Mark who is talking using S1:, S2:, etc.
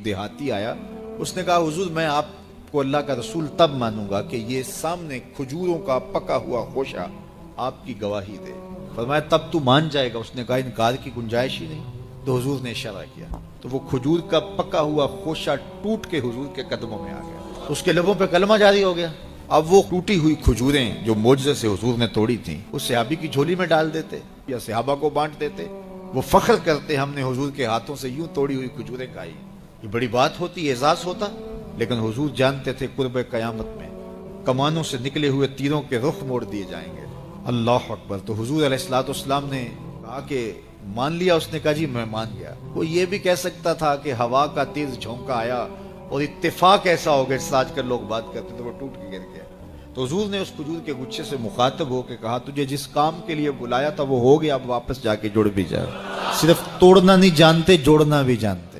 S1: एक देहाती आया, उसने कहा हुजूर मैं आपको अल्लाह का रसूल तब मानूंगा कि ये सामने खजूरों का पका हुआ खोशा आपकी गवाही दे। फरमाया तब तू मान जाएगा? उसने कहा इनकार की गुंजाइश ही नहीं। तो हुजूर ने इशारा किया तो वो खजूर का पका हुआ खोशा टूट के हुजूर के कदमों में आ गया, उसके लबों पे कलमा जारी हो गया। अब वो टूटी हुई खजूरें जो मोजज़े से हुजूर ने तोड़ी थी उस सहाबी की झोली में डाल देते या सहाबा को बांट देते। वो फख्र करते हमने हुजूर के हाथों से यूं तोड़ी हुई खजूरें खाई। ये बड़ी बात होती, एजाज होता। लेकिन हुजूर जानते थे कुर्ब कयामत में कमानों से निकले हुए तीरों के रुख मोड़ दिए जाएंगे। अल्लाह अकबर। तो हुजूर अलैहिस्सलाम ने कहा कि मान लिया? उसने कहा जी मैं मान गया। वो ये भी कह सकता था कि हवा का तेज झोंका आया और इत्तेफाक ऐसा हो गया जिससे आजकल लोग बात करते तो वो टूट के गिर गया। तो हुजूर ने उस खजूर के गुच्छे से मुखातब होकर कहा तुझे जिस काम के लिए बुलाया था वो हो गया, अब वापस जाके जुड़ भी जाओ। सिर्फ तोड़ना नहीं जानते, जोड़ना भी जानते।